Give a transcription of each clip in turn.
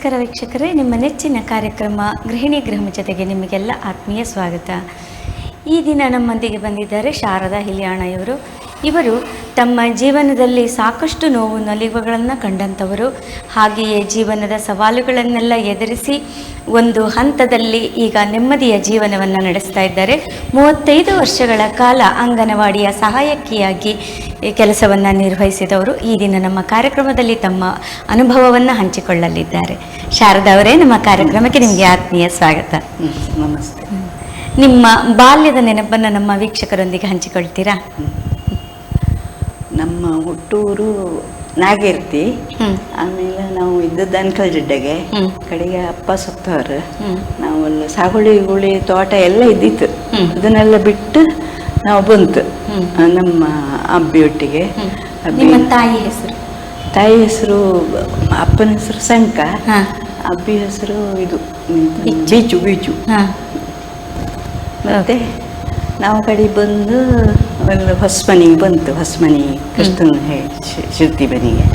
ನಮಸ್ಕಾರ ವೀಕ್ಷಕರೇ, ನಿಮ್ಮ ನೆಚ್ಚಿನ ಕಾರ್ಯಕ್ರಮ ಗೃಹಿಣಿ ಗೃಹಮ ಜೊತೆಗೆ ನಿಮಗೆಲ್ಲ ಆತ್ಮೀಯ ಸ್ವಾಗತ. ಈ ದಿನ ನಮ್ಮೊಂದಿಗೆ ಬಂದಿದ್ದಾರೆ ಶಾರದಾ ಹಿಲಿಯಾಣಯವರು. ಇವರು ತಮ್ಮ ಜೀವನದಲ್ಲಿ ಸಾಕಷ್ಟು ನೋವು ನಲಿವುಗಳನ್ನು ಕಂಡಂಥವರು. ಹಾಗೆಯೇ ಜೀವನದ ಸವಾಲುಗಳನ್ನೆಲ್ಲ ಎದುರಿಸಿ ಒಂದು ಹಂತದಲ್ಲಿ ಈಗ ನೆಮ್ಮದಿಯ ಜೀವನವನ್ನು ನಡೆಸ್ತಾ ಇದ್ದಾರೆ. 35 ವರ್ಷಗಳ ಕಾಲ ಅಂಗನವಾಡಿಯ ಸಹಾಯಕಿಯಾಗಿ ಕೆಲಸವನ್ನು ನಿರ್ವಹಿಸಿದವರು ಈ ದಿನ ನಮ್ಮ ಕಾರ್ಯಕ್ರಮದಲ್ಲಿ ತಮ್ಮ ಅನುಭವವನ್ನು ಹಂಚಿಕೊಳ್ಳಲಿದ್ದಾರೆ. ಶಾರದಾ ಅವರೇ, ನಮ್ಮ ಕಾರ್ಯಕ್ರಮಕ್ಕೆ ನಿಮಗೆ ಆತ್ಮೀಯ ಸ್ವಾಗತ. ನಮಸ್ತೆ. ನಿಮ್ಮ ಬಾಲ್ಯದ ನೆನಪನ್ನು ನಮ್ಮ ವೀಕ್ಷಕರೊಂದಿಗೆ ಹಂಚಿಕೊಳ್ತೀರಾ? ನಮ್ಮ ಹುಟ್ಟೂರು ನಾಗೇರ್ತಿ. ಆಮೇಲೆ ನಾವು ಇದ್ದದ್ದು ಅನ್ಕಲ್ಜಿಡ್ಡೆಗೆ. ಕಡೆಗೆ ಅಪ್ಪ ಸತ್ತವರು. ನಾವಲ್ಲಿ ಸಾಗುಳಿ ತೋಟ ಎಲ್ಲ ಇದ್ದಿತ್ತು. ಅದನ್ನೆಲ್ಲ ಬಿಟ್ಟು ನಾವು ಬಂತು ನಮ್ಮ ಅಬ್ಬಿಯೊಟ್ಟಿಗೆ. ನಿಮ್ಮ ತಾಯಿ ಹೆಸರು? ತಾಯಿ ಹೆಸರು, ಅಪ್ಪನ ಹೆಸರು ಸಂಕ, ಅಬ್ಬಿ ಹೆಸರು ಇದು ಬೀಚು ಬೀಚು. ಮತ್ತೆ ನಾವು ಕಡೆ ಬಂದು ಅಲ್ಲಿ ಹೊಸಮನಿಗೆ ಬಂತು. ಹೊಸಮನಿ ಕೃಷ್ಣನ ಶಿರ್ತಿ ಮನೆಗೆ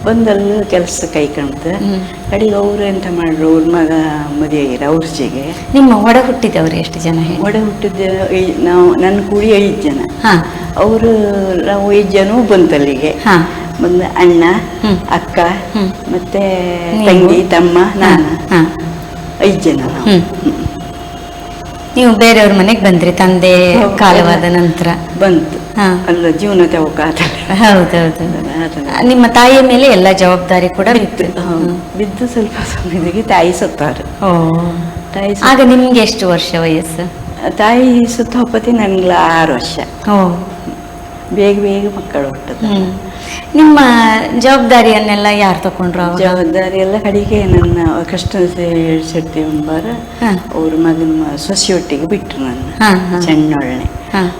ಬಂದಲ್ಲಿ ಕೆಲಸ ಕೈ ಕಾಣ್ತು. ಕಡೆಗೆ ಅವರು ಎಂತ ಮಾಡ್ರು, ಅವ್ರ ಮಗ ಮದುವೆ ಆಗಿರ ಅವ್ರಜಿಗೆ. ನಿಮ್ಮ ಒಡ ಹುಟ್ಟಿದವರು ಎಷ್ಟು ಜನ? ಒಡ ಹುಟ್ಟಿದ ನಾವು ನನ್ನ ಕೂಡಿ 5 ಜನ. ಅವರು ನಾವು 5 ಜನ ಬಂತಲ್ಲಿಗೆ. ಬಂದು ಅಣ್ಣ, ಅಕ್ಕ, ಮತ್ತೆ ತಂಗಿ, ತಮ್ಮ, ನಾನು 5 ಜನ ನಾವು. ನೀವು ಬೇರೆಯವ್ರ ಮನೆಗೆ ಬಂದ್ರಿ ತಂದೆ ಕಾಲವಾದ ನಂತರ? ಬಂತು. ಅಲ್ಲ, ಜೀವನ ಹೌದೌದು. ನಿಮ್ಮ ತಾಯಿಯ ಮೇಲೆ ಎಲ್ಲ ಜವಾಬ್ದಾರಿ ಕೂಡ ಬಿದ್ದು ಸ್ವಲ್ಪ ಸಮಯದಾಗಿ ತಾಯಿ ಸತ್ತವರು. ಆಗ ನಿಮ್ಗೆ ಎಷ್ಟು ವರ್ಷ ವಯಸ್ಸು? ತಾಯಿ ಸುತ್ತ ಹೊಪ್ಪತಿ ನನ್ಗೆ 6 ವರ್ಷ. ಬೇಗ ಬೇಗ ಮಕ್ಕಳು ಹುಟ್ಟದ. ನಿಮ್ಮ ಜವಾಬ್ದಾರಿಯನ್ನೆಲ್ಲ ಯಾರು ತಕೊಂಡ್ರು? ಜವಾಬ್ದಾರಿ ಎಲ್ಲ ಕಡೆಗೆ ನನ್ನ ಕಷ್ಟ ಶೆಟ್ಟಿ ಎಂಬಾರ ಅವ್ರ ಮಗನ ಸೊಸೆಯೊಟ್ಟಿಗೆ ಬಿಟ್ರು ನನ್ನ ಸಣ್ಣೊಳ್ಳೆ.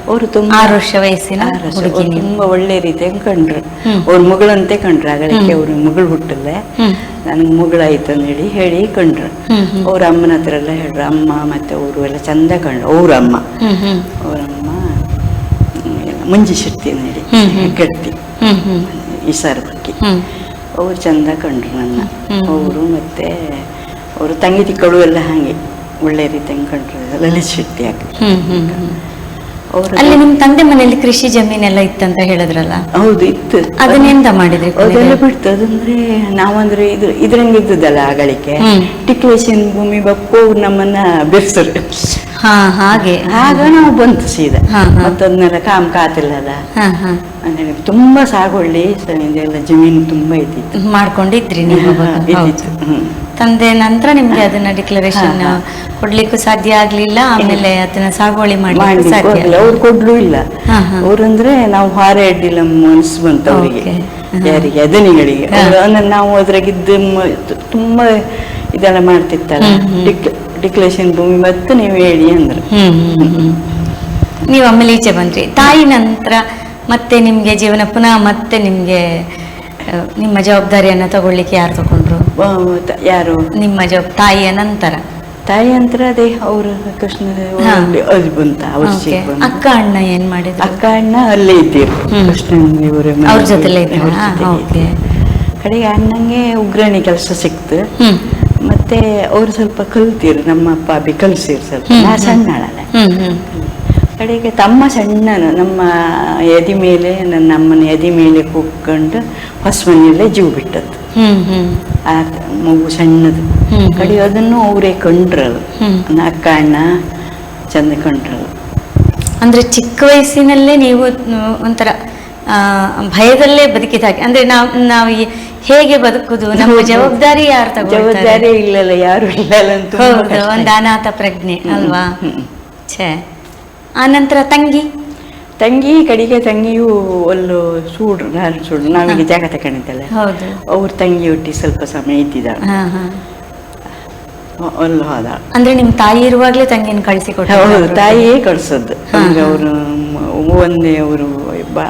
ಅವರು ತುಂಬಾ 6 ವರ್ಷ ವಯಸ್ಸಿನ ತುಂಬಾ ಒಳ್ಳೆ ರೀತಿಯಾಗಿ ಕಂಡ್ರು. ಅವ್ರ ಮಗಳಂತೆ ಕಂಡ್ರು. ಆಗಲಿಕ್ಕೆ ಅವ್ರ ಮಗಳು ಹುಟ್ಟಲ್ಲ, ನನ್ಗೆ ಮಗಳಾಯ್ತು ಹೇಳಿ ಕಂಡ್ರು. ಅವ್ರ ಅಮ್ಮನ ಹತ್ರ ಎಲ್ಲ ಹೇಳ್ರು. ಅಮ್ಮ ಮತ್ತೆ ಅವರು ಎಲ್ಲ ಚಂದ ಕಂಡ್ರು. ಅವ್ರಮ್ಮ ಮಂಜಿ ಶೆಟ್ಟಿ ಹೇಳಿ ಗಟ್ಟಿ ಈ ಸಾರ್ ಬಗ್ಗೆ ಅವ್ರು ಚಂದ ಕಂಡ್ರು ನನ್ನ. ಅವರು ಮತ್ತೆ ಅವರು ತಂಗಿ ತಿಕ್ಕಳು ಎಲ್ಲ ಹಾಗೆ ಒಳ್ಳೆ ರೀತಿಯಾಗಿ ಕಂಡ್ರು. ಲಲಿತ್ ಶೆಟ್ಟಿ ಆಗಿ. ಅಲ್ಲಿ ನಿಮ್ ತಂದೆ ಮನೆಯಲ್ಲಿ ಕೃಷಿ ಜಮೀನೆಲ್ಲ ಇತ್ತಂತ ಹೇಳಿದ್ರಲ್ಲ? ಹೌದು, ಇತ್ತು. ಅದನ್ನೆಂತ ಮಾಡಿದ್ರಿ? ಅದೆಲ್ಲ ಬಿಡ್ತು. ಅದಂದ್ರೆ ನಾವಂದ್ರೆ ಇದ್ರಂಗೆ ಇದ್ದದಲ್ಲ ಆಗಳಿಕೆ. ಟಿಕ್ಲೇಶನ್ ಭೂಮಿ ಬಪ್ಪು ನಮ್ಮನ್ನ ಬೆರ್ಸರು. ಹಾಗೆ ಆಗ ನಾವು ಬಂತು ಸೀದಾ. ಮತ್ತದನ್ನೆಲ್ಲ ಕಾತಿಲ್ಲಲ್ಲ ಅಂದ್ರೆ ತುಂಬಾ ಸಾಗೊಳ್ಳಿ ಇದೆಲ್ಲ ಜಮೀನು ತುಂಬಾ ಇದ್ದಿತ್ತು. ಮಾಡ್ಕೊಂಡಿದ್ರಿ ನೀವು? ತಂದೆ ನಂತರ ನಿಮ್ಗೆ ಅದನ್ನ ಡಿಕ್ಲರೇಷನ್ ಕೊಡ್ಲಿಕ್ಕೂ ಸಾಧ್ಯ ಆಗ್ಲಿಲ್ಲ. ಆಮೇಲೆ ಅದನ್ನ ಸಾಗುವಳಿ ಮಾಡ್ಲಿಕ್ಕೆ ಸಾಧ್ಯ ಅವ್ರು ಕೊಡ್ಲೂ ಇಲ್ಲ. ಅವ್ರಂದ್ರೆ ನಾವು ಹಾರೆ ಅಡ್ಡಿಲ್ಲ ಮನಸ್ಸು ಬಂತು ಅವರಿಗೆ, ಯಾರಿಗೆ ಅದನಿಗಳಿಗೆ. ನಾವು ಅದ್ರಾಗಿದ್ದು ತುಂಬಾ ಇದೆಲ್ಲ ಮಾಡ್ತಿತ್ತಲ್ಲ, ಡಿಕ್ಲೇಷನ್ ಭೂಮಿ ಮತ್ತು ನೀವು ಹೇಳಿ ಅಂದ್ರು. ನೀವು ಆಮೇಲೆ ಈಚೆ ಬಂದ್ರಿ. ತಾಯಿ ನಂತರ ಮತ್ತೆ ನಿಮ್ಗೆ ಜೀವನ ಪುನಃ ಮತ್ತೆ ನಿಮ್ಗೆ ನಿಮ್ಮ ಜವಾಬ್ದಾರಿಯನ್ನ ತಗೊಳ್ಳಿಕ್ಕೆ ಯಾರು ತಗೊಂಡ್ರು? ಯಾರು? ನಿಮ್ಮ ತಾಯಿಯ ನಂತರ? ತಾಯಿ ನಂತರ ಅದೇ ಅವರು ಕೃಷ್ಣ ಅದು ಬಂತ. ಅಕ್ಕ ಅಣ್ಣ ಏನ್ ಮಾಡಿದ್ರು? ಅಕ್ಕ ಅಣ್ಣ ಅಲ್ಲೇ ಇದ್ದೀರು, ಕೃಷ್ಣನ್ ಅವ್ರ ಜೊತೆಲೇ ಇದ್ರು. ಕಡೆಗೆ ಅಣ್ಣಂಗೆ ಉಗ್ರಾಣಿ ಕೆಲಸ ಸಿಕ್ತು. ಮತ್ತೆ ಅವ್ರು ಸ್ವಲ್ಪ ಕಲ್ತಿರು, ನಮ್ಮ ಅಪ್ಪ ಅಬ್ಬಿ ಕಲ್ಸಿರು ಸ್ವಲ್ಪ. ನಾ ಸಣ್ಣಳಲ್ಲ. ಕಡೆಗೆ ತಮ್ಮ ಸಣ್ಣನು ನಮ್ಮ ಎದಿ ಮೇಲೆ, ನನ್ನ ಅಮ್ಮನ ಎದಿ ಮೇಲೆ ಕೂತ್ಕೊಂಡು ಹೊಸಮನೆಯಲ್ಲೇ ಜೀವ ಬಿಟ್ಟದ್ದು. ಆ ಮಗು ಸಣ್ಣದು. ಕಡೆ ಅದನ್ನು ಅವರೇ ಕಂಡ್ರಲ್ಲ, ಅಕ್ಕ ಅಣ್ಣ ಚಂದ ಕಂಡ್ರಲ್ಲ. ಅಂದ್ರೆ ಚಿಕ್ಕ ವಯಸ್ಸಿನಲ್ಲೇ ನೀವು ಒಂಥರ ಭಯದಲ್ಲೇ ಬದುಕಿದ ಹಾಗೆ. ಅಂದ್ರೆ ನಾವು ಹೇಗೆ ಬದುಕುದು, ನಮ್ಮ ಜವಾಬ್ದಾರಿ ಯಾರು ತಗೊಳ್ತಾರೆ? ಜವಾಬ್ದಾರಿ ಇಲ್ಲಲ್ಲ, ಯಾರು ಇಲ್ಲ ಅಂತ ಒಂದು ಅನಾಥ ಪ್ರಜ್ಞೆ ಅಲ್ವಾ? ಛೇ. ಆ ನಂತರ ತಂಗಿ ಕಡೆಗೆ ತಂಗಿಯು ಒಲ್ಲು ಸೂಡ್ರು, ನಾವೀಗ ಜಾಗ ತಕೊಂಡಿದ್ದಲ್ಲ, ಅವ್ರ ತಂಗಿ ಒಟ್ಟಿ ಸ್ವಲ್ಪ ಸಮಯ ಇದ್ದಿದ್ದಾಳೆ. ಒಲ್ಲು ಹೋದ. ಅಂದ್ರೆ ನಿಮ್ ತಾಯಿ ಇರುವಾಗ್ಲೇ ತಂಗಿನ ಕಳಿಸಿಕೊಟ್ಟ? ಹೌದು, ತಾಯಿಯೇ ಕಳ್ಸೋದು. ಅವರು ಒಂದೇ ಅವರು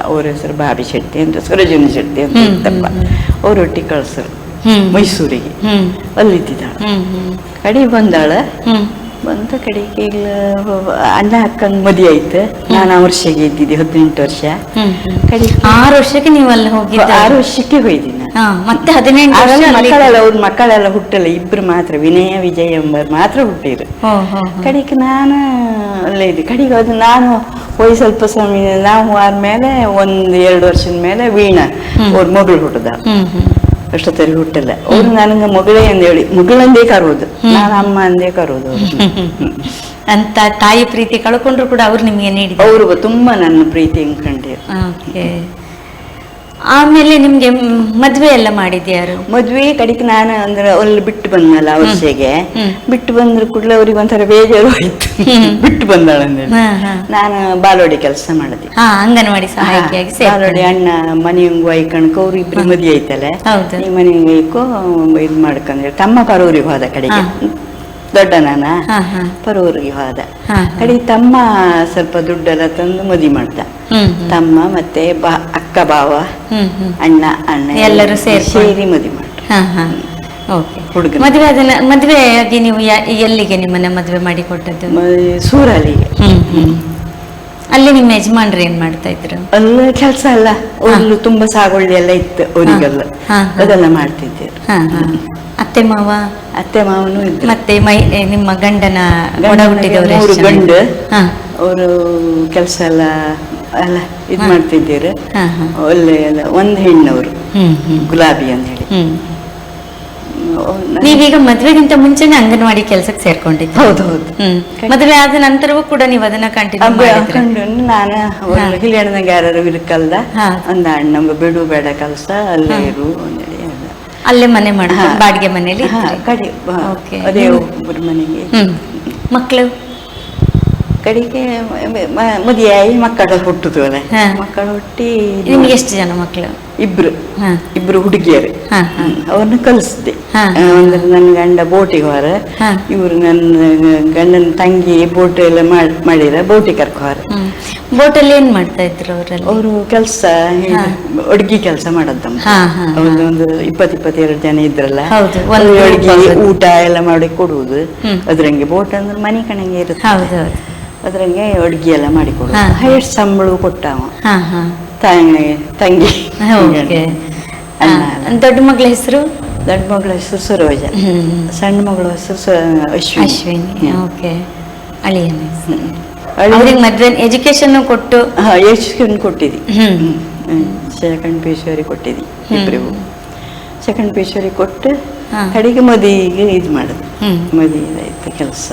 ಅವ್ರ ಹೆಸರು ಬಾಬಿ ಶೆಟ್ಟಿ ಅಂತ, ಸರೋಜಿನಿ ಶೆಟ್ಟಿ ಅಂತ ಇತ್ತಪ್ಪ. ಅವರೊಟ್ಟಿಗೆ ಕಳ್ಸರು ಮೈಸೂರಿಗೆ. ಅಲ್ಲಿದ್ದಾಳೆ. ಕಡೆಗೆ ಬಂದಾಳ. ಬಂದ ಕಡೆಗೆ ಈಗ ಅಣ್ಣ ಅಕ್ಕಂಗೆ ಮದುವೆ ಆಯ್ತು. ನಾನು ಆ ವರ್ಷಕ್ಕೆ ಇದ್ದಿದ್ದೆ 18 ವರ್ಷ. ಕಡೆಗೆ 6 ವರ್ಷಕ್ಕೆ ನೀವು ಅಲ್ಲಿ ಹೋಗಿದ್ದ? 6 ವರ್ಷಕ್ಕೆ ಹೋಯ್ದಿ ನಾನು. ಹಾ, ಮತ್ತೆ 18 ವರ್ಷ ಆಮೇಲೆ ಅಲ್ಲಿ- ಮಕ್ಕಳೆಲ್ಲ ಅವ್ರ ಮಕ್ಕಳೆಲ್ಲ ಹುಟ್ಟಲ್ಲ, ಇಬ್ರು ಮಾತ್ರ, ವಿನಯ ವಿಜಯ್ ಎಂಬರು ಮಾತ್ರ ಹುಟ್ಟಿರು. ಕಡೆಗೆ ನಾನು ಅಲ್ಲೇ ಇದ್ದೆ. ಕಡೆಗೆ ಅದು ನಾನು ಹೋಗಿ ಸ್ವಲ್ಪ ಸಮಯ ನಾವು ಆದ್ಮೇಲೆ 1-2 ವರ್ಷದ ಮೇಲೆ ವೀಣಾ ಅವ್ರ ಮಗಳು ಹುಟ್ಟದ. ಅಷ್ಟೊತ್ತರಿ ಹುಟ್ಟಲ್ಲ ಅವ್ರು ನನಗೆ ಮಗಳೇ ಅಂದೇಳಿ ಮಗಳಂದೇ ಕರೋದು, ನಾನು ಅಮ್ಮ ಅಂದೇ ಕರೋದು. ಅಂತ ತಾಯಿ ಪ್ರೀತಿ ಕಳ್ಕೊಂಡ್ರು ಕೂಡ ಅವ್ರು ನಿಮ್ಗೆ ನೀಡಿದ್ರು. ಅವರು ತುಂಬಾ ನನ್ನ ಪ್ರೀತಿ ಕಂಡಿರು. ಓಕೆ. ಆಮೇಲೆ ನಿಮ್ಗೆ ಮದ್ವೆ ಎಲ್ಲ ಮಾಡಿದ್ಯಾರು? ಮದ್ವೆ ಕಡೆಗೆ ನಾನು ಅಂದ್ರೆ ಅಲ್ಲಿ ಬಿಟ್ಟು ಬಂದ್ನಲ್ಲ ವರ್ಷಗೆ, ಬಿಟ್ಟು ಬಂದ್ರ ಕೂಡಲೇ ಅವ್ರಿಗೆ ಒಂಥರ ಬೇಜಾರು ಆಯ್ತು, ಬಿಟ್ಟು ಬಂದಾಳಂದೇಳಿ. ನಾನು ಬಾಲವಾಡಿ ಕೆಲಸ ಮಾಡಿದೆ. ಅಂಗನವಾಡಿ ಸಹಾಯಕಿಯಾಗಿ ಬಾಲವಾಡಿ ಅಣ್ಣ ಮನೆಯಂಗು ಐಕಣಕ ಅವ್ರು ಇಬ್ರು ಮದುವೆ ಐತಲ್ಲ, ಈ ಮನೆಯಂಗ ಐಕೋ ಇದ್ ಮಾಡ್ಕೊಂಡ್ರೆ ತಮ್ಮ ಪರೂರಿಗೆ ಹೋದ. ಕಡೆಗೆ ದೊಡ್ಡ ನಾನ ಪರೂರಿಗೆ ಹೋದ. ಕಡೆಗೆ ತಮ್ಮ ಸ್ವಲ್ಪ ದುಡ್ಡೆಲ್ಲ ತಂದು ಮದುವೆ ಮಾಡ್ದ. ತಮ್ಮ ಮತ್ತೆ ಅಕ್ಕ ಬಾವ ಅಣ್ಣ ಎಲ್ಲರೂ ಸೇರಿ ಮದುವೆ ಮಾಡ್ರು. ಹುಡುಗ ಮದುವೆ ಆಗಿ ನೀವು ಎಲ್ಲಿಗೆ ನಿಮ್ಮನ್ನ ಮದುವೆ ಮಾಡಿ ಕೊಟ್ಟದ್ದು? ಸೂರಲ್ಲಿಗೆ. ಅಲ್ಲಿ ನಿಮ್ಮ ಯಜಮಾನ್ರು ಏನ್ ಮಾಡ್ತಾ ಇದ್ರು? ಅಲ್ಲ ಕೆಲಸ ಅಲ್ಲ, ಅವ್ರು ತುಂಬಾ ಸಾಗುವಳಿ ಎಲ್ಲ ಇತ್ತು ಅವರಿಗೆಲ್ಲ, ಅದೆಲ್ಲ ಮಾಡ್ತಿದ್ದರು. ಅತ್ತೆ ಮಾವ? ಅತ್ತೆ ಮಾವನು ಇದ್ರು. ಮತ್ತೆ ನಿಮ್ಮ ಗಂಡನ ಒಡ ಹುಟ್ಟಿದವರು? 3 ಗಂಡು. ಅವರು ಕೆಲಸ ಎಲ್ಲ ಎಲ್ಲ ಇದ್ ಮಾಡ್ತಿದ್ದೀರು. ಒಳ್ಳೆ ಎಲ್ಲ ಒಂದು ಹೆಣ್ಣವರು ಗುಲಾಬಿ ಅಂತ ಹೇಳಿ. ನೀವೀಗ ಮದ್ವೆಗಿಂತ ಮುಂಚೆನೆ ಅಂಗನವಾಡಿ ಕೆಲಸಕ್ಕೆ ಸೇರ್ಕೊಂಡಿದ್ದು? ಹೌದೌದು. ಮದುವೆ ಆದ ನಂತರವೂ ಕೂಡ ನೀವು ಅದನ್ನ ಕಂಟಿನ್ಯೂ ಮಾಡಿದ್ರಿ? ನಾನು ಹಿರಿಯಣ್ಣನಾಗ ಯಾರು ಇರ್ಕಲ್ದ ಒಂದ ಅಣ್ಣ ಬಿಡು ಬೇಡ ಕೆಲಸ ಅಲ್ಲೇ ಇರು ಅಂದೇಳಿ ಅಲ್ಲೇ ಮನೆ ಮಾಡ್ಕೊಂಡು ಬಾಡಿಗೆ ಮನೆಯಲ್ಲಿ ಕಡೆ ಅದೇ ಒಬ್ಬರ ಮನೆಗೆ. ಮಕ್ಕಳು? ಕಡೆಗೆ ಮದುವೆಯಾಗಿ ಮಕ್ಕಳ ಹುಟ್ಟುದು ಅಲ್ಲ, ಮಕ್ಕಳು ಹುಟ್ಟಿ. ನಿಮ್ಗೆ ಎಷ್ಟು ಜನ ಮಕ್ಕಳು? ಇಬ್ರು ಹುಡುಗಿಯರು. ಅವ್ರನ್ನ ಕಲಿಸ್ದೆ. ಅಂದ್ರೆ ನನ್ನ ಗಂಡ ಬೋಟಿಗೆ ಹೋರ, ಇವ್ರು ನನ್ನ ಗಂಡನ ತಂಗಿ ಬೋಟ್ ಎಲ್ಲ ಮಾಡಿರ, ಬೋಟಿಗೆ ಕರ್ಕೋರ. ಬೋಟಲ್ಲಿ ಏನ್ ಮಾಡ್ತಾ ಇದ್ರು ಅವರಲ್ಲಿ? ಅವರು ಕೆಲಸ ಅಡ್ಗಿ ಕೆಲಸ ಮಾಡದ್ದಮ್ಮ. ಒಂದು 20-22 ಜನ ಇದ್ರಲ್ಲ, ಅಡ್ಗಿ ಊಟ ಎಲ್ಲ ಮಾಡಿ ಕೊಡುವುದು. ಅದ್ರಂಗೆ ಬೋಟ್ ಅಂದ್ರೆ ಮನೆ ಕಣಂಗೆ ಇರುತ್ತೆ, ಅದ್ರಂಗೆ ಅಡ್ಗಿ ಎಲ್ಲ ಮಾಡಿ ಕೊಡುದು. ಎಷ್ಟು ಸಂಬಳ ಕೊಟ್ಟಾವ ತಂಗಿ. ದೊಡ್ಡ ಮಗಳ ಹೆಸರು? ದೊಡ್ಡ ಮಗಳ ಹೆಸರು ಸರೋಜ, ಸಣ್ಣ ಮಗಳ ಹೆಸರು ಅಶ್ವಿನಿ. ಅವ್ರಿಗೆ ಮದ್ವೆ ಎಜುಕೇಶನ್ ಕೊಟ್ಟು? ಎಜುಕೇಶನ್ ಕೊಟ್ಟಿದ್ದಿ. ಸೆಕೆಂಡ್ PUC ಕೊಟ್ಟಿದ್ದಿ ಇಬ್ಬರಿಗೂ. ಸೆಕೆಂಡ್ PUC ಕೊಟ್ಟು ಕಡೆಗೆ ಮದುವೆಗೆ ಇದು ಮಾಡುದು. ಮದುವೆ ಆಯ್ತು ಕೆಲಸ.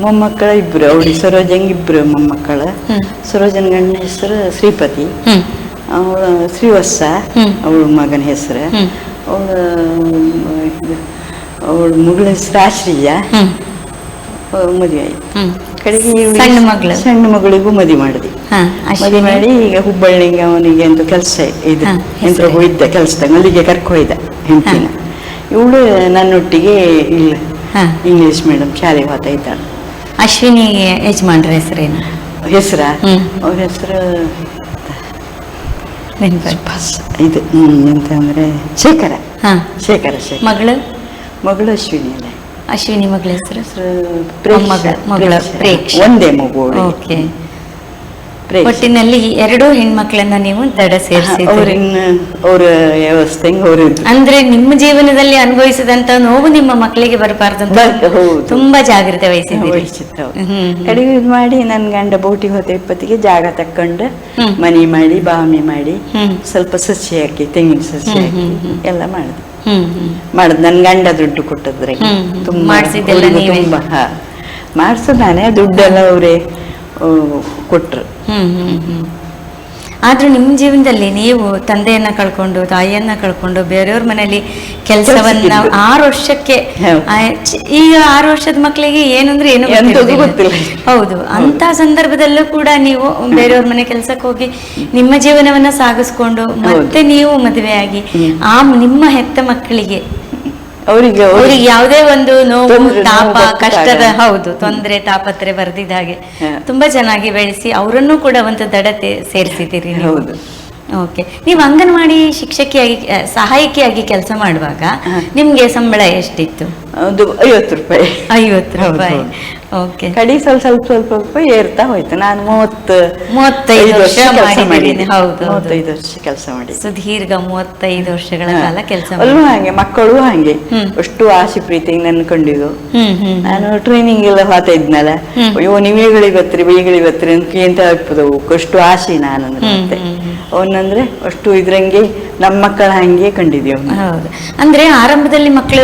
ಮೊಮ್ಮಕ್ಕಳ ಇಬ್ರು, ಅವಳಿಗೆ ಸರೋಜಂಗೆ ಇಬ್ರು ಮೊಮ್ಮಕ್ಕಳ. ಸರೋಜನ್ ಗಂಡನ ಹೆಸರು ಶ್ರೀಪತಿ, ಅವಳು ಶ್ರೀವತ್ಸ ಅವಳ ಮಗನ ಹೆಸರು. ಅವಳ ಮಗಳ ಹೆಸರು ಆಶ್ರಿಯ. ಮದುವೆ ಆಯ್ತು. ಕಡೆಗೆ ಸಣ್ಣ ಮಗಳಿಗೂ ಮದುವೆ ಮಾಡಿದ್ವಿ. ಮದುವೆ ಮಾಡಿ ಈಗ ಹುಬ್ಬಳ್ಳಿಗೆ ಅವನಿಗೆ ಅಂತ ಕೆಲಸ ಇದು ಎಂತ ಹೋಯ್ದ ಕೆಲಸದಾಗ ಅಲ್ಲಿಗೆ ಕರ್ಕೊಯ್ದ ಹೆಂಡತಿನ. ಇವಳು ನನ್ನೊಟ್ಟಿಗೆ ಇಲ್ಲ ಇಂಗ್ಲಿಷ್ ಮೀಡಿಯಂ ಶಾಲೆಗೆ ಹೋಗ್ತಾ ಇದ್ದಾಳೆ. ಅಶ್ವಿನಿ ಯಜಮಾನ್ರ ಹೆಸರೇನು? ಹೆಸರ ಅವ್ರ ಹೆಸರು ಇದು ಎಂತ ಅಂದ್ರೆ ಶೇಖರ. ಮಗಳು ಅಶ್ವಿನಿ ಅಲ್ಲ, ಅಶ್ವಿನಿ ಮಗಳ ಹೆಸರು ಒಂದೇ ಮಗು. ಒಟ್ಟಿನಲ್ಲಿ 2 ಹೆಣ್ಮಕ್ಳನ್ನ ನೀವು ದಡ ಸೇರಿಸಿದ್ರಿ. ಅವರ ವ್ಯವಸ್ಥೆ ಅಂದ್ರೆ ನಿಮ್ಮ ಜೀವನದಲ್ಲಿ ಅನುಭವಿಸಿದಂತ ನೋವು ನಿಮ್ಮ ಮಕ್ಕಳಿಗೆ ಬರಬಾರ್ದಂತ ತುಂಬಾ ಜಾಗ್ರತೆ ವಹಿಸಿದ್ರಿ. ಕಡಿಮೆ ಇದು ಮಾಡಿ ನನ್ ಗಂಡ ಬೋಟಿಗೆ ಹೋದ 20ಗೆ ಜಾಗ ತಕ್ಕೊಂಡು ಮನೆ ಮಾಡಿ ಬಾಮಿ ಮಾಡಿ ಸ್ವಲ್ಪ ಸಸಿ ಹಾಕಿ ತೆಂಗಿನ ಸಸಿ ಹಾಕಿ ಎಲ್ಲ ಮಾಡುದು. ನನ್ ಗಂಡ ದುಡ್ಡು ಕೊಟ್ಟದ್ರೆ ತುಂಬಾ ಮಾಡ್ಸದ್ ನಾನೇ, ದುಡ್ಡೆಲ್ಲ ಅವರೇ ಕೊಟ್ರು. ಆದ್ರೂ ನಿಮ್ಮ ಜೀವನದಲ್ಲಿ ನೀವು ತಂದೆಯನ್ನ ಕಳ್ಕೊಂಡು ತಾಯಿಯನ್ನ ಕಳ್ಕೊಂಡು ಬೇರೆಯವ್ರ ಮನೆಯಲ್ಲಿ ಕೆಲಸವನ್ನ 6 ವರ್ಷಕ್ಕೆ, ಈಗ 6 ವರ್ಷದ ಮಕ್ಕಳಿಗೆ ಏನಂದ್ರೆ ಏನು ಗೊತ್ತಿಲ್ಲ. ಹೌದು, ಅಂತ ಸಂದರ್ಭದಲ್ಲೂ ಕೂಡ ನೀವು ಬೇರೆಯವ್ರ ಮನೆ ಕೆಲ್ಸಕ್ಕೆ ಹೋಗಿ ನಿಮ್ಮ ಜೀವನವನ್ನ ಸಾಗಿಸ್ಕೊಂಡು ಮತ್ತೆ ನೀವು ಮದುವೆಯಾಗಿ ನಿಮ್ಮ ಹೆತ್ತ ಮಕ್ಕಳಿಗೆ ಅವರಿಗೆ ಯಾವುದೇ ಒಂದು ನೋವು ತಾಪ ಕಷ್ಟದ ತೊಂದರೆ ತಾಪತ್ರೆ ಬರ್ದಿದ್ದ ಹಾಗೆ ತುಂಬಾ ಚೆನ್ನಾಗಿ ಬೆಳೆಸಿ ಅವರನ್ನು ಕೂಡ ಒಂದು ದಡತೆ ಸೇರಿಸಿದ್ದೀರಿ. ಓಕೆ. ನೀವು ಅಂಗನವಾಡಿ ಶಿಕ್ಷಕಿಯಾಗಿ ಸಹಾಯಕಿಯಾಗಿ ಕೆಲಸ ಮಾಡುವಾಗ ನಿಮ್ಗೆ ಸಂಬಳ ಎಷ್ಟಿತ್ತು? 50 ರೂಪಾಯಿ. 50 ರೂಪಾಯಿ. ಓಕೆ. ಕಡಿ ಸ್ವಲ್ಪ ಸ್ವಲ್ಪ ಸ್ವಲ್ಪ ಸ್ವಲ್ಪ ಏರ್ತಾ ಹೋಯ್ತು. ನಾನು 35 ವರ್ಷ ಕೆಲಸ ಮಾಡಿದ್ದೀನಿ. ಮಾಡಿದ್ದೀನಿ. ಹೌದು, 35 ವರ್ಷ ಕೆಲಸ ಮಾಡಿದ್ದೀನಿ. ಸುದೀರ್ಘ 35 ವರ್ಷಗಳ ಕಾಲ ಕೆಲಸ ಅಲ್ಲೂ ಹಾಗೆ, ಮಕ್ಕಳು ಹಾಗೆ ಅಷ್ಟು ಆಸೆ ಪ್ರೀತಿಗೆ ನನ್ನ ಕಂಡಿದ್ದು. ನಾನು ಟ್ರೈನಿಂಗ್ ಎಲ್ಲ ಹೋಗ್ತಾ ಇದ್ನಲ್ಲ, ಅಯ್ಯೋ ನೀವೇಗಳಿಗೆ ಬತ್ರಿ ಬೇಗಳಿಗೆ ಬತ್ರಿ ಅಂತ ಆಗ್ತದವು ಅಷ್ಟು ಆಸೆ ನಾನಂದ್ರೆ. ಮತ್ತೆ ಅವನಂದ್ರೆ ಅಷ್ಟು ಇದ್ರಂಗೆ ನಮ್ಮ ಮಕ್ಕಳ ಹಂಗೆ ಕಂಡಿದ್ದೀವಿ. ಹೌದು. ಅಂದ್ರೆ ಆರಂಭದಲ್ಲಿ ಮಕ್ಕಳು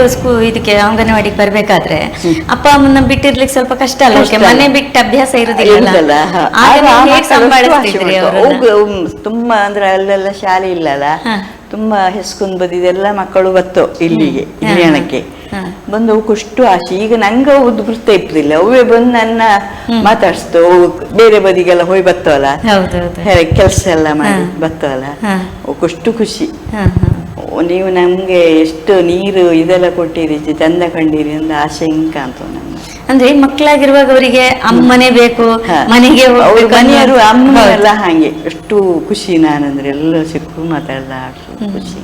ಇದಕ್ಕೆ ಅಂಗನವಾಡಿಗೆ ಬರ್ಬೇಕಾದ್ರೆ ಅಪ್ಪ ಅಮ್ಮನ ಬಿಟ್ಟಿರ್ಲಿಕ್ಕೆ ಸ್ವಲ್ಪ ಕಷ್ಟ ಅಲ್ಲ, ಮನೆ ಬಿಟ್ಟು ಅಭ್ಯಾಸ ಇರುದಿಲ್ಲ. ತುಂಬಾ ಅಂದ್ರೆ ಅಲ್ಲೆಲ್ಲ ಶಾಲೆ ಇಲ್ಲಲ್ಲ, ತುಂಬಾ ಹೆಸ್ಕೊಂಡ್ ಬದಿದೆಲ್ಲ ಮಕ್ಕಳು ಬತ್ತೋ ಇಲ್ಲಿಗೆ ಹಿರಿಯಣಕ್ಕೆ ಬಂದು ಅಷ್ಟು ಆಸೆ. ಈಗ ನಂಗ ಅವ್ದು ಬರ್ತಾ ಇಪ್ಪದಿಲ್ಲ, ಅವೇ ಬಂದು ನನ್ನ ಮಾತಾಡ್ಸ್ತು. ಬೇರೆ ಬದಿಗೆಲ್ಲ ಹೋಗಿ ಬತ್ತವಲ್ಲ, ಕೆಲ್ಸ ಎಲ್ಲ ಮಾಡಿ ಬತ್ತವಲ್ಲ, ಅಷ್ಟು ಖುಷಿ. ನೀವು ನಮ್ಗೆ ಎಷ್ಟು ನೀರು ಇದೆಲ್ಲ ಕೊಟ್ಟಿರಿ, ಚಂದ ಕಂಡಿರಿ ಅಂತ ಆಸೆ ಇಂಕ ಅಂತ ನನ್ನ. ಅಂದ್ರೆ ಮಕ್ಕಳಾಗಿರುವಾಗ ಅವರಿಗೆ ಅಮ್ಮನೇ ಬೇಕು, ಮನೆಗೆ ಮನೆಯವರು ಅಮ್ಮ ಎಲ್ಲ ಹಾಗೆ ಅಷ್ಟು ಖುಷಿ. ನಾನಂದ್ರೆ ಎಲ್ಲ ಸಿಕ್ಕು ಮಾತಾಡಲ್ಲ ಖುಷಿ.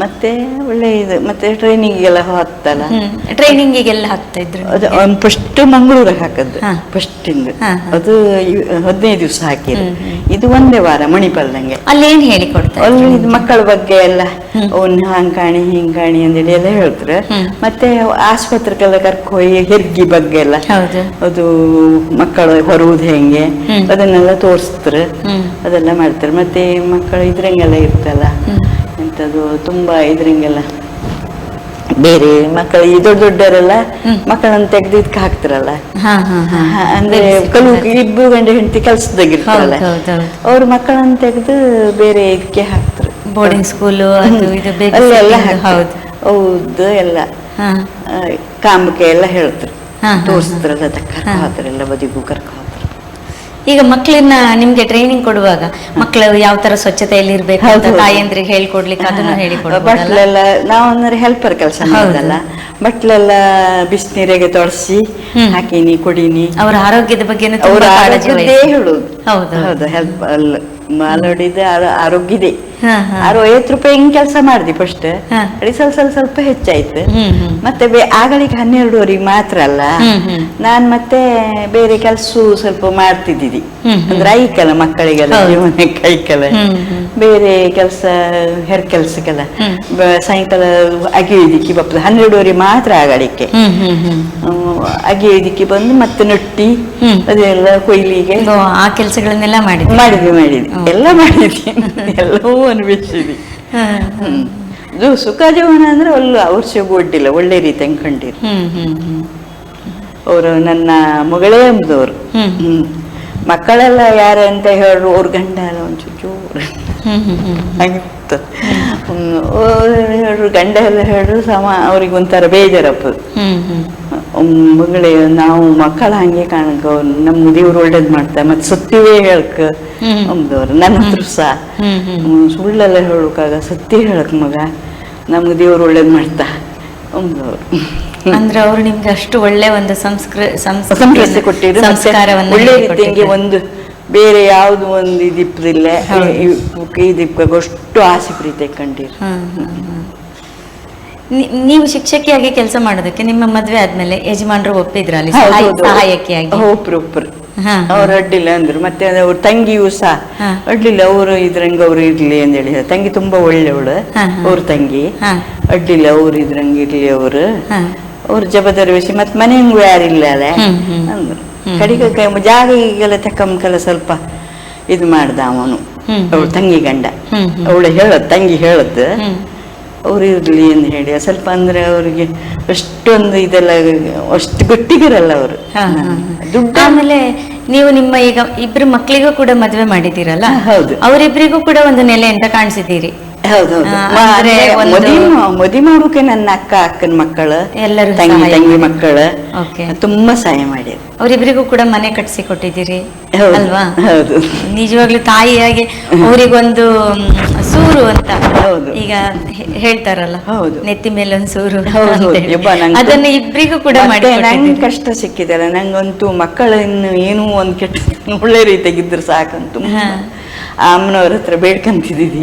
ಮತ್ತೆ ಒಳ್ಳೆ ಇದು. ಮತ್ತೆ ಟ್ರೈನಿಂಗಿಗೆಲ್ಲ ಹೋಗ್ತಲ್ಲ, ಟ್ರೈನಿಂಗಿಗೆಲ್ಲ ಹಾಕ್ತಾ ಇದ್ರು. ಫಸ್ಟ್ ಮಂಗಳೂರಿಗೆ ಹಾಕದ್ದು, ಫಸ್ಟ್ ಇಂದ ಅದು 15 ದಿವಸ ಹಾಕಿದ್ರು. ಇದು ಒಂದೇ ವಾರ ಮಣಿಪಾಲ್ದಂಗೆ. ಅಲ್ಲಿ ಏನ್ ಹೇಳಿಕೊಡ್ತಾರೆ? ಅಲ್ಲಿ ಮಕ್ಕಳ ಬಗ್ಗೆ ಎಲ್ಲ ಅವ್ನ ಹಂಗಾಣಿ ಹಿಂಗಾಣಿ ಅಂತೇಳಿ ಎಲ್ಲ ಹೇಳ್ತಾರೆ. ಮತ್ತೆ ಆಸ್ಪತ್ರೆಗೆಲ್ಲ ಕರ್ಕೋಗಿ ಹೆರ್ಗಿ ಬಗ್ಗೆ ಎಲ್ಲ, ಅದು ಮಕ್ಕಳು ಹೊರುವುದು ಹೆಂಗೆ ಅದನ್ನೆಲ್ಲ ತೋರಿಸ್ತಾರೆ, ಅದೆಲ್ಲ ಮಾಡ್ತಾರೆ. ಮತ್ತೆ ಮಕ್ಕಳು ಇದ್ರಂಗೆಲ್ಲ ಇರ್ತಲ್ಲ ಎಂತದು ತುಂಬಾ ಇದ್ರಂಗೆಲ್ಲ, ಬೇರೆ ಮಕ್ಕಳು ಈ ದೊಡ್ಡವರೆಲ್ಲ ಮಕ್ಕಳನ್ನ ತೆಗ್ದು ಇದಕ್ಕೆ ಹಾಕ್ತಾರಲ್ಲ, ಅಂದ್ರೆ ಕೆಲವು 2 ಗಂಟೆ ಹೆಂಡತಿ ಕೆಲ್ಸದಾಗಿರ್ತಾರಲ್ಲ, ಅವ್ರ ಮಕ್ಕಳನ್ನ ತೆಗೆದು ಬೇರೆ ಇದಕ್ಕೆ ಹಾಕ್ತಾರೆ. ಬೋರ್ಡಿಂಗ್ ಸ್ಕೂಲು ಅಲ್ಲೆಲ್ಲ ಹೌದು ಎಲ್ಲ ಕಾಂಬಕ್ಕೆ ಎಲ್ಲ ಹೇಳ್ತಾರೆ, ತೋರಿಸ್ತಾರಲ್ಲ, ಅದಕ್ಕೆ ಕರ್ಕೊ ಹೋಗ್ತಾರೆಲ್ಲ ಬದಿಗೂ ಕರ್ಕೊ ಹೋಗ್ತಾರೆ. ಈಗ ಮಕ್ಕಳನ್ನ ನಿಮ್ಗೆ ಟ್ರೈನಿಂಗ್ ಕೊಡುವಾಗ ಮಕ್ಕಳು ಯಾವ ತರ ಸ್ವಚ್ಛತೆಯಲ್ಲಿ ಇರ್ಬೇಕು ಅಂತ ತಾಯಂದ್ರಿಗೆ ಹೇಳ್ಕೊಡ್ಲಿಕ್ಕೆ ಅದನ್ನು ಹೇಳಿಕೊಡ್ಬೋದು. ಬಟ್ಲೆಲ್ಲ ನಾವು ಅಂದ್ರೆ ಹೆಲ್ಪರ್ ಕೆಲಸ ಮಾಡೋದಲ್ಲ, ಬಟ್ಲೆಲ್ಲ ಬಿಸಿನೀರಿಗೆ ತೊಳಸಿ ಹಾಕಿನಿ ಕೊಡಿನಿ. ಅವರ ಆರೋಗ್ಯದ ಬಗ್ಗೆ ಹೇಳುದು. ಹೌದು ಹೆಲ್ಪ್ ಅಲ್ಲ ಮಾಲೋಡಿದ ಆರೋಗ್ಯದೆ. 50 ರೂಪಾಯಿ ಹಿಂಗ್ ಕೆಲಸ ಮಾಡ್ದಿ ಫಸ್ಟ್, ಸ್ವಲ್ಪ ಹೆಚ್ಚಾಯ್ತು. ಮತ್ತೆ ಆಗಳಿಗೆ 12ವರೆಗೆ ಮಾತ್ರ ಅಲ್ಲ, ನಾನ್ ಮತ್ತೆ ಬೇರೆ ಕೆಲ್ಸ ಸ್ವಲ್ಪ ಮಾಡ್ತಿದ್ದಿ. ಅಂದ್ರೆ ಐಕಲ್ಲ ಮಕ್ಕಳಿಗೆಲ್ಲ ಜೀವನ ಕೈಕಲ್ಲ, ಬೇರೆ ಕೆಲಸ ಹೆರ್ ಕೆಲ್ಸಕ್ಕೆಲ್ಲ ಸಾಯಂಕಾಲ ಅಗಿಯೋದಿಕ್ಕೆ ಬರ್ತದೆ. 12ವರೆಗೆ ಮಾತ್ರ ಆಗಳಿಕೆ ಅಗಿಯೋದಿಕ್ಕೆ ಬಂದು ಮತ್ತೆ ನಟ್ಟಿ ಅದೆಲ್ಲ ಕೊಯ್ಲಿಗೆ ಆ ಕೆಲಸಗಳನ್ನೆಲ್ಲ ಮಾಡಿದ್ವಿ ಎಲ್ಲ ಮಾಡಿದ್ವಿ, ಎಲ್ಲವೂ ಅನುಭವಿಸಿದ್ವಿ. ಇದು ಸುಖ ಜೀವನ ಅಂದ್ರೆ ಅವ್ರ ಸಿಗೋಡ್ಡಿಲ್ಲ, ಒಳ್ಳೆ ರೀತಿ ಕಂಡಿರು. ಅವರು ನನ್ನ ಮಗಳೇ ಎಂಬುದವ್ರು. ಮಕ್ಕಳೆಲ್ಲ ಯಾರ ಅಂತ ಹೇಳ್ರು, ಅವ್ರ ಗಂಡ ಎಲ್ಲ ಒಂಚೂರು ಆಗಿತ್ತು. ಹೇಳ್ರು ಗಂಡ ಎಲ್ಲ ಹೇಳ್ರು ಅವ್ರಿಗೆ ಒಂಥರ ಬೇಜಾರಪ್ಪ. ಮಗಳೇ ನಾವು ಮಕ್ಕಳ ಹಂಗೆ ಕಾಣಕ ನಮ್ಗೆ ದೇವ್ರು ಒಳ್ಳೇದ್ ಮಾಡ್ತಾ ಮತ್ತೆ ಸತ್ಯವೇ ಹೇಳ್ಕ ಅಂದವ್ರು. ನನ್ನ ಹತ್ರ ಸಹ ಸುಳ್ಳೆಲ್ಲ ಹೇಳಕ್ಕಾಗ ಸತ್ಯ ಹೇಳಕ್ ಮಗ ನಮ್ಗೆ ದೇವ್ರು ಒಳ್ಳೇದ್ ಮಾಡ್ತಾ ಅಂದವ್ರು. ಅಂದ್ರೆ ಅವ್ರು ನಿಮ್ಗೆ ಅಷ್ಟು ಒಳ್ಳೆ ಒಂದು ಸಂಸ್ಕೃತಿ ಕೊಟ್ಟಿದ್ರು. ಒಳ್ಳೆ ರೀತಿಗೆ ಒಂದು ಬೇರೆ ಯಾವ್ದು ಒಂದು ಇದಿಪ್ಪದಿಲ್ಲ, ಇದಕ್ಕೆ ಅಷ್ಟು ಆಸೆ ಪ್ರೀತಿ ಕಂಡಿರು. ನೀವು ಶಿಕ್ಷಕಿಯಾಗಿ ಕೆಲಸ ಮಾಡೋದಕ್ಕೆ ನಿಮ್ಮ ಮದ್ವೆ ಆದ್ಮೇಲೆ ಯಜಮಾನ್ರು ಒಪ್ಪಿದ್ರಲ್ಲಿ ಸಹಾಯಕ್ಕಿಯಾಗಿ? ಒಪ್ರು ಅವ್ರು ಅಡ್ಡಿಲ್ಲ ಅಂದ್ರು. ಮತ್ತೆ ಅವ್ರ ತಂಗಿಯೂ ಸಹ ಅಡ್ಡಿಲ್ಲ, ಅವರು ಇದ್ರಂಗ ಅವ್ರು ಇರ್ಲಿ ಅಂತ ಹೇಳಿ. ತಂಗಿ ತುಂಬಾ ಒಳ್ಳೆಯವಳು, ಅವ್ರ ತಂಗಿ ಅಡ್ಡಿಲ್ಲ, ಅವ್ರು ಇದ್ರಂಗ ಇರ್ಲಿ, ಅವ್ರ ಜವಾಬ್ದಾರಿ ವಹಿಸಿ ಮತ್ತೆ ಮನೆಯಂಗೂ ಯಾರಿಲ್ಲ ಅಲ್ಲ ಅಂದ್ರು. ಕಡೆಗೆ ಜಾಗ ಈಗೆಲ್ಲ ತಕ್ಕಂಕಲ್ಲ ಸ್ವಲ್ಪ ಇದು ಮಾಡ್ದ ಅವನು, ಅವಳ ತಂಗಿ ಗಂಡ. ಅವಳು ತಂಗಿ ಹೇಳದ್ ಅವ್ರು ಇರ್ಲಿ ಅಂತ ಹೇಳಿ ಸ್ವಲ್ಪ ಅಂದ್ರೆ ಅವ್ರಿಗೆ ಅಷ್ಟೊಂದು ಇದೆಲ್ಲ ಅಷ್ಟು ಗಟ್ಟಿಗಿರಲ್ಲ ಅವರು. ದುಡ್ಡು ಆಮೇಲೆ ನೀವು ನಿಮ್ಮ ಈಗ 2 ಮಕ್ಕಳಿಗೂ ಕೂಡ ಮದುವೆ ಮಾಡಿದ್ದೀರಲ್ಲ, ಹೌದು, ಅವರಿಬ್ಬರಿಗೂ ಕೂಡ ಒಂದು ನೆಲೆ ಅಂತ ಕಾಣಿಸಿದ್ದೀರಿ. ಹೌದೌದು. ಮದುವೆ ಮಾಡೋಕೆ ನನ್ನ ಅಕ್ಕನ ಮಕ್ಕಳು ಎಲ್ಲರೂ ತಂಗಿ ಮಕ್ಕಳು ತುಂಬಾ ಸಹಾಯ ಮಾಡಿದ್ರು. ಅವರಿಬ್ಬರಿಗೂ ಕೂಡ ಮನೆ ಕಟ್ಸಿ ಕೊಟ್ಟಿದ್ದೀರಿ ಅಲ್ವಾ? ಹೌದು. ನಿಜವಾಗ್ಲೂ ತಾಯಿಯಾಗಿ ಅವರಿಗೊಂದು ಸೂರು ಅಂತ ಈಗ ಹೇಳ್ತಾರಲ್ಲ, ನೆತ್ತಿ ಮೇಲೆ ಒಂದು ಸೂರು, ಅದನ್ನ ಇಬ್ಬರಿಗೂ ಕೂಡ ಮಾಡಿ. ನಂಗೆ ಕಷ್ಟ ಸಿಕ್ಕಿದಲ್ಲ, ನಂಗಂತೂ ಮಕ್ಕಳನ್ನು ಏನೂ ಒಂದು ಕೆಟ್ಟ ಒಳ್ಳೆ ರೀತಿಯಾಗಿದ್ರು ಸಾಕಂತೂ ಅಮ್ಮನವ್ರ ಹತ್ರ ಬೇಡ್ಕಂತಿದ್ದೀವಿ.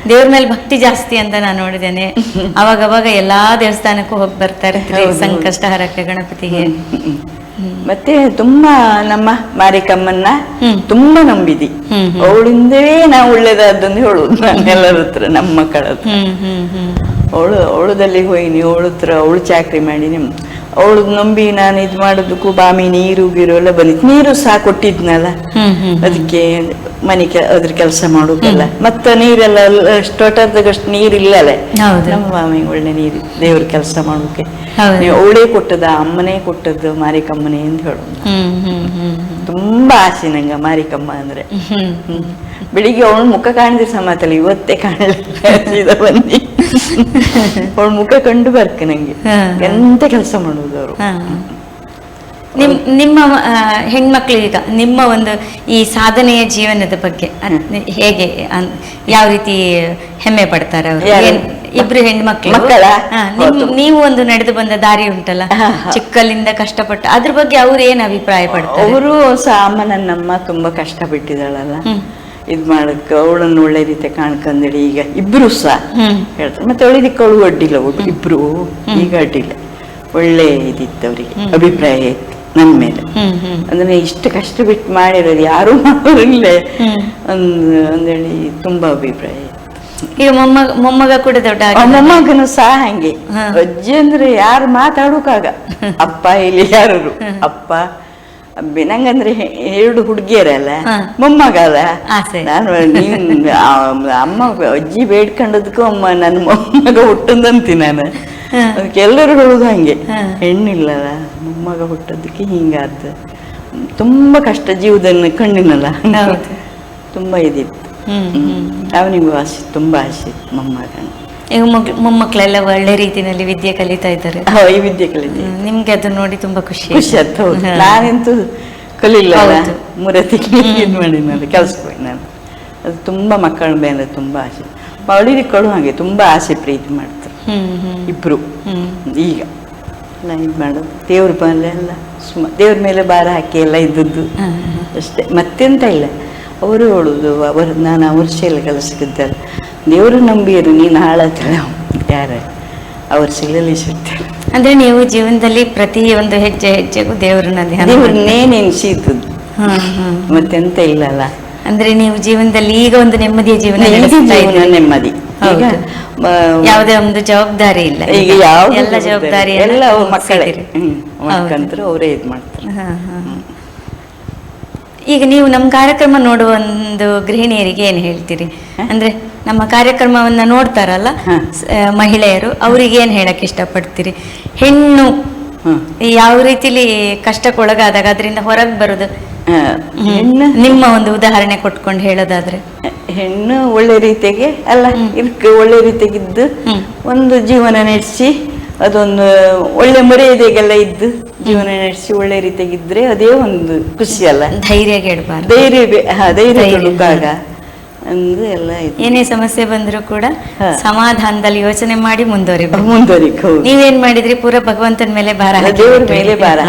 ದೇವ್ರ ಮೇಲೆ ಭಕ್ತಿ ಜಾಸ್ತಿ ಅಂತ ನಾನು ನೋಡಿದ್ದೇನೆ. ಅವಾಗ ಎಲ್ಲಾ ದೇವಸ್ಥಾನಕ್ಕೂ ಹೋಗಿ ಬರ್ತಾ ಇರ್ತೀರಿ, ಸಂಕಷ್ಟ ಹರಕ್ಕೆ ಗಣಪತಿಗೆ. ಮತ್ತೆ ತುಂಬಾ ನಮ್ಮ ಮಾರಿಕಮ್ಮನ್ನ ತುಂಬಾ ನಂಬಿದಿ. ಅವಳಿಂದವೇ ನಾವು ಒಳ್ಳೇದಾದ್ದನ್ನು ಹೇಳುದು ನಾನು ಎಲ್ಲರ ಹತ್ರ, ನಮ್ಮ ಮಕ್ಕಳ ಹತ್ರ. ಅವಳದಲ್ಲಿ ಹೋಯ್ನಿ, ಅವಳ ಹತ್ರ ಅವಳು ಚಾಕ್ರಿ ಮಾಡಿ ಅವಳು ನಂಬಿ ನಾನು ಇದ್ ಮಾಡೋದಕ್ಕೂ ಬಾಮಿ ನೀರು ಗೀರು ಎಲ್ಲ ಬಂದಿತ್ತು. ನೀರು ಸಹ ಕೊಟ್ಟಿದ್ನಲ್ಲ ಅದಕ್ಕೆ ಮನೆ ಅದ್ರ ಕೆಲಸ ಮಾಡೋಕೆಲ್ಲ. ಮತ್ತೆ ನೀರೆಲ್ಲ ಅಷ್ಟು ನೀರಿಲ್ಲಲ್ಲ ನಮ್ಮ ಬಾಮಿ ಒಳ್ಳೆ ನೀರು ದೇವ್ರ ಕೆಲಸ ಮಾಡೋಕೆ ಅವಳೇ ಕೊಟ್ಟದ, ಅಮ್ಮನೇ ಕೊಟ್ಟದ್ದು ಮಾರಿಕಮ್ಮನೇ ಅಂತ ಹೇಳೋದು. ತುಂಬಾ ಆಸೆ ನಂಗೆ ಮಾರಿಕಮ್ಮ ಅಂದ್ರೆ. ಬೆಳಿಗ್ಗೆ ಅವಳ ಮುಖ ಕಾಣಿದ್ರೆ ಸಮಾತಲ್ಲ, ಇವತ್ತೇ ಕಾಣಲಿಲ್ಲ ಬನ್ನಿ. ಅವಳ ಮುಖ ಕಂಡು ಬರ್ಕ ನಂಗೆ ಎಂತ ಕೆಲಸ ಮಾಡುವುದು ಅವರು. ನಿಮ್ಮ ಹೆಣ್ಮಕ್ಳು ಈಗ ನಿಮ್ಮ ಒಂದು ಈ ಸಾಧನೆಯ ಜೀವನದ ಬಗ್ಗೆ ಹೇಗೆ, ಯಾವ ರೀತಿ ಹೆಮ್ಮೆ ಪಡ್ತಾರೆ ಅವರು? ಇಬ್ರು ಹೆಣ್ಮಕ್ಳು, ನೀವು ಒಂದು ನಡೆದು ಬಂದ ದಾರಿ ಉಂಟಲ್ಲ, ಚಿಕ್ಕಲ್ಲಿಂದ ಕಷ್ಟಪಟ್ಟು, ಅದ್ರ ಬಗ್ಗೆ ಅವ್ರು ಏನ್ ಅಭಿಪ್ರಾಯ ಪಡ್ತಾರೆ? ಅವರು ಸಹ ಅಮ್ಮ ನನ್ನಮ್ಮ ತುಂಬಾ ಕಷ್ಟಪಟ್ಟಿದ್ದಾಳಲ್ಲ, ಇದ್ ಮಾಡಕ್ ಅವಳನ್ನು ಒಳ್ಳೆ ರೀತಿ ಕಾಣ್ಕಂದೇಳಿ ಈಗ ಇಬ್ರು ಸಹ ಹೇಳ್ತಾರೆ. ಮತ್ತೆ ಅವಳಿದಕ್ಕೆ ಅವಳು ಅಡ್ಡಿಲ್ಲ, ಇಬ್ರು ಈಗ ಅಡ್ಡಿಲ್ಲ, ಒಳ್ಳೆ ಇದಿತ್ತು ಅವ್ರಿಗೆ, ಅಭಿಪ್ರಾಯ ಇತ್ತು ನನ್ನ ಮೇಲೆ. ಅಂದ್ರೆ ಇಷ್ಟು ಕಷ್ಟ ಬಿಟ್ಟು ಮಾಡಿರೋದು ಯಾರು ಮಾಡೋರಿಲ್ಲೇ ಅಂದೇಳಿ ತುಂಬಾ ಅಭಿಪ್ರಾಯ ಇತ್ತು. ಈಗ ಮೊಮ್ಮಗ ಕೂಡ ದೊಡ್ಡ ಮೊಮ್ಮಗನು ಸಹ ಹಂಗೆ. ಅಜ್ಜಿ ಅಂದ್ರೆ ಯಾರು ಮಾತಾಡೋಕಾಗ, ಅಪ್ಪ ಇಲ್ಲಿ ಯಾರು ಅಪ್ಪ ನಂಗಂದ್ರೆ 2 ಹುಡುಗಿಯರಲ್ಲ, ಮೊಮ್ಮಗ ಅಲ್ಲ. ನಾನು ಅಮ್ಮ ಅಜ್ಜಿ ಬೇಡ್ಕೊಂಡದಕ್ಕೂ ಅಮ್ಮ ನನ್ನ ಮೊಮ್ಮಗ ಹುಟ್ಟದಂತಿ ನಾನು. ಅದಕ್ಕೆ ಎಲ್ಲರೂ ಹೇಳುದು ಹಂಗೆ, ಹೆಣ್ಣಿಲ್ಲಲ್ಲ ಮೊಮ್ಮಗ ಹುಟ್ಟದಕ್ಕೆ ಹಿಂಗಾದ. ತುಂಬಾ ಕಷ್ಟ ಜೀವದಲ್ಲಿ ಕಣ್ಣಿನಲ್ಲ, ತುಂಬಾ ಇದಿತ್ತು. ಅವನಿಗೂ ಆಸೆ, ತುಂಬಾ ಆಸೆ ಮೊಮ್ಮಗನ. ಈಗ ಮೊಮ್ಮಕ್ಕಳೆಲ್ಲ ಒಳ್ಳೆ ರೀತಿಯಲ್ಲಿ ವಿದ್ಯೆ ಕಲಿತಾ ಇದ್ದಾರೆ. ಈ ವಿದ್ಯೆ ಕಲಿತೀವಿ, ನಿಮ್ಗೆ ಅದು ನೋಡಿ ತುಂಬಾ ಖುಷಿ ಆಯ್ತು. ನಾನಂತೂ ಕಲಿಲ್ಲ, 3 ತಿಂಗಳು ಇದು ಮಾಡಿ ನಾನು ಕೆಲ್ಸಕ್ಕೆ ಹೋಗಿ. ನಾನು ಅದು ತುಂಬಾ ಮಕ್ಕಳ ಮೇಲೆ ತುಂಬಾ ಆಸೆ. ಅವಳಿಗಳು ಹಾಗೆ ತುಂಬಾ ಆಸೆ ಪ್ರೀತಿ ಮಾಡ್ತಾರೆ ಇಬ್ರು. ಈಗ ಎಲ್ಲ ಇದು ಮಾಡೋದು ದೇವ್ರ ಮೇಲೆ ಎಲ್ಲ ದೇವ್ರ ಮೇಲೆ ಭಾರ ಹಾಕಿ ಎಲ್ಲ ಇದ್ದದ್ದು ಅಷ್ಟೇ, ಮತ್ತೆಂತ ಇಲ್ಲ. ಅವರು ಹೇಳುದು, ನಾನು ಅವ್ರ ಶೈಲ ಕೆಲಸಕ್ಕಿದ್ದಾರೆ, ದೇವರು ನಂಬಿಯರು ನೀನು ಹಾಳಾಗ್ತಾಳೆ ಯಾರ ಅವ್ರ ಶೈಲಲ್ಲಿ ಸಿಗ್ತಾರೆ. ಅಂದ್ರೆ ನೀವು ಜೀವನದಲ್ಲಿ ಪ್ರತಿ ಒಂದು ಹೆಜ್ಜೆಗೂ ದೇವ್ರನ್ನೇ ನೆನ್ಸಿದ್ದದ್ದು, ಮತ್ತೆಂತ ಇಲ್ಲಲ್ಲ. ಅಂದ್ರೆ ನೀವು ಜೀವನದಲ್ಲಿ ಈಗ ಒಂದು ನೆಮ್ಮದಿಯ ಜೀವನ, ನೆಮ್ಮದಿ. ಈಗ ಯಾವುದೇ ಒಂದು ಜವಾಬ್ದಾರಿ ಇಲ್ಲ, ಈಗ ಯಾವ ಎಲ್ಲ ಜವಾಬ್ದಾರಿ ಎಲ್ಲ ಮಕ್ಕಳೇ ಮಕ್ಕಂತರು ಅವರೇ ಇದು ಮಾಡ್ತಾರೆ. ಈಗ ನೀವು ನಮ್ಮ ಕಾರ್ಯಕ್ರಮ ನೋಡುವ ಒಂದು ಗೃಹಿಣಿಯರಿಗೆ ಏನು ಹೇಳ್ತೀರಿ? ಅಂದ್ರೆ ನಮ್ಮ ಕಾರ್ಯಕ್ರಮವನ್ನ ನೋಡ್ತಾರಲ್ಲ ಮಹಿಳೆಯರು, ಅವ್ರಿಗೆ ಏನ್ ಹೇಳಕ್ ಇಷ್ಟಪಡ್ತೀರಿ? ಹೆಣ್ಣು ಯಾವ ರೀತಿಲಿ ಕಷ್ಟಕ್ಕೊಳಗಾದಾಗ ಅದರಿಂದ ಹೊರಗೆ ಬರೋದು, ನಿಮ್ಮ ಒಂದು ಉದಾಹರಣೆ ಕೊಟ್ಕೊಂಡು ಹೇಳೋದಾದ್ರೆ? ಹೆಣ್ಣು ಒಳ್ಳೆ ರೀತಿಗೆ ಅಲ್ಲ ಇದಕ್ಕೆ ಒಳ್ಳೆ ರೀತಿಯಾಗಿದ್ದು ಒಂದು ಜೀವನ ನಡೆಸಿ, ಅದೊಂದು ಒಳ್ಳೆ ಮರ್ಯಾದೆಗೆಲ್ಲ ಇದ್ದು ಜೀವನ ನಡೆಸಿ ಒಳ್ಳೆ ರೀತಿಯಾಗಿದ್ರೆ ಅದೇ ಒಂದು ಖುಷಿ ಅಲ್ಲ. ಧೈರ್ಯ ಗೆಡಬಾರ್ದು, ಧೈರ್ಯ ಗೆಡುವಾಗ ಅಂದ್ರೆ ಎಲ್ಲ ಏನೇ ಸಮಸ್ಯೆ ಬಂದ್ರು ಕೂಡ ಸಮಾಧಾನದಲ್ಲಿ ಯೋಚನೆ ಮಾಡಿ ಮುಂದುವರಿಬೇಕು. ನೀವೇನ್ ಮಾಡಿದ್ರಿ? ಪೂರ ಭಗವಂತನ ಮೇಲೆ ಭಾರ, ದೇವ್ರ ಮೇಲೆ ಭಾರ.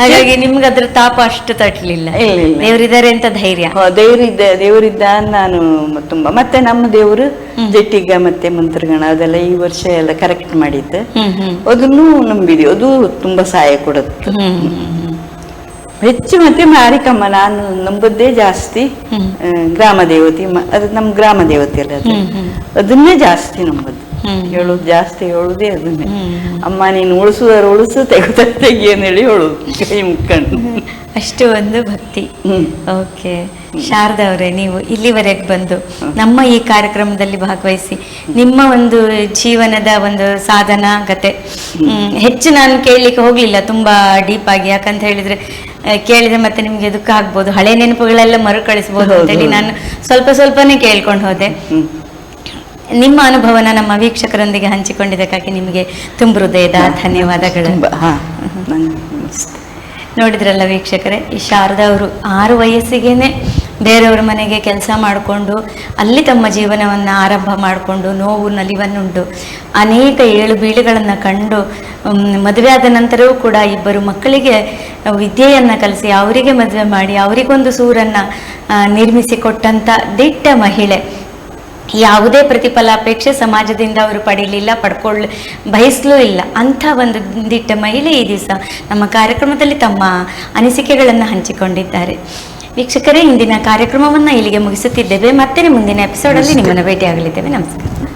ಹಾಗಾಗಿ ನಿಮ್ಗೆ ಅದ್ರ ತಾಪ ಅಷ್ಟು ತಟ್ಲಿಲ್ಲ. ದೇವರಿದ್ದಾರೆ ಅಂತ ಧೈರ್ಯ, ದೇವರಿದ್ದ ನಾನು ತುಂಬಾ. ಮತ್ತೆ ನಮ್ಮ ದೇವರು ಜಟ್ಟಿಗ ಮತ್ತೆ ಮಂತ್ರಗಣ ಅದೆಲ್ಲ ಈ ವರ್ಷ ಎಲ್ಲ ಕರೆಕ್ಟ್ ಮಾಡಿದ್ದೆ, ಅದನ್ನು ನಂಬಿದ್ವಿ. ಅದು ತುಂಬಾ ಸಹಾಯ ಕೊಡುತ್ತೆ ಹೆಚ್ಚು. ಮತ್ತೆ ಮಾರಿಕಮ್ಮ ನಾನು ನಂಬುದೇ ಜಾಸ್ತಿ, ಗ್ರಾಮ ದೇವತೆ. ಅದು ನಮ್ಮ ಗ್ರಾಮ ದೇವತೆ ಅಲ್ಲ, ಅದನ್ನೇ ಜಾಸ್ತಿ ನಂಬುದು. ಹೇಳುದು ಜಾಸ್ತಿ, ಹೇಳುದೇ ಅದನ್ನೇ. ಅಮ್ಮ ನೀನು ಉಳಿಸು ತೆಗಿ ಹೇಳಿ ಹೇಳುದು ಕೈ ಮುಕ್ಕೊಂಡು. ಅಷ್ಟು ಒಂದು ಭಕ್ತಿ. ಓಕೆ ಶಾರದಾ ಅವರೇ, ನೀವು ಇಲ್ಲಿವರೆಗೆ ಬಂದು ನಮ್ಮ ಈ ಕಾರ್ಯಕ್ರಮದಲ್ಲಿ ಭಾಗವಹಿಸಿ ನಿಮ್ಮ ಒಂದು ಜೀವನದ ಒಂದು ಸಾಧನಾಗತೆ ಹೆಚ್ಚು ನಾನು ಕೇಳಲಿಕ್ಕೆ ಹೋಗ್ಲಿಲ್ಲ ತುಂಬಾ ಡೀಪ್ ಆಗಿ. ಯಾಕಂತ ಹೇಳಿದ್ರೆ ಕೇಳಿದ್ರೆ ಮತ್ತೆ ನಿಮ್ಗೆ ದುಃಖ ಆಗ್ಬೋದು, ಹಳೆ ನೆನಪುಗಳೆಲ್ಲ ಮರುಕಳಿಸ್ಬೋದು ಅಂತೇಳಿ ನಾನು ಸ್ವಲ್ಪನೇ ಕೇಳ್ಕೊಂಡು ಹೋದೆ. ನಿಮ್ಮ ಅನುಭವನ ನಮ್ಮ ವೀಕ್ಷಕರೊಂದಿಗೆ ಹಂಚಿಕೊಂಡಿದ್ದಕ್ಕಾಗಿ ನಿಮಗೆ ತುಂಬ ಹೃದಯದ ಧನ್ಯವಾದಗಳು. ನೋಡಿದ್ರಲ್ಲ ವೀಕ್ಷಕರೇ, ಈ ಶಾರದಾ ಅವರು 6 ವಯಸ್ಸಿಗೇನೆ ಬೇರೆಯವ್ರ ಮನೆಗೆ ಕೆಲಸ ಮಾಡಿಕೊಂಡು ಅಲ್ಲಿ ತಮ್ಮ ಜೀವನವನ್ನು ಆರಂಭ ಮಾಡಿಕೊಂಡು ನೋವು ನಲಿವನ್ನುಂಟು ಅನೇಕ ಏಳು ಬೀಳುಗಳನ್ನು ಕಂಡು ಮದುವೆ ಆದ ನಂತರವೂ ಕೂಡ 2 ಮಕ್ಕಳಿಗೆ ವಿದ್ಯೆಯನ್ನು ಕಲಿಸಿ ಅವರಿಗೆ ಮದುವೆ ಮಾಡಿ ಅವರಿಗೊಂದು ಸೂರನ್ನು ನಿರ್ಮಿಸಿಕೊಟ್ಟಂಥ ದಿಟ್ಟ ಮಹಿಳೆ. ಯಾವುದೇ ಪ್ರತಿಫಲಾಪೇಕ್ಷೆ ಸಮಾಜದಿಂದ ಅವರು ಪಡೀಲಿಲ್ಲ, ಬಯಸಲೂ ಇಲ್ಲ. ಅಂಥ ಒಂದು ದಿಟ್ಟ ಮಹಿಳೆ ಈ ದಿವಸ ನಮ್ಮ ಕಾರ್ಯಕ್ರಮದಲ್ಲಿ ತಮ್ಮ ಅನಿಸಿಕೆಗಳನ್ನು ಹಂಚಿಕೊಂಡಿದ್ದಾರೆ. ವೀಕ್ಷಕರೇ, ಇಂದಿನ ಕಾರ್ಯಕ್ರಮವನ್ನು ಇಲ್ಲಿಗೆ ಮುಗಿಸುತ್ತಿದ್ದೇವೆ. ಮತ್ತೆ ಮುಂದಿನ ಎಪಿಸೋಡಲ್ಲಿ ನಿಮ್ಮನ್ನು ಭೇಟಿಯಾಗಲಿದ್ದೇವೆ. ನಮಸ್ಕಾರ.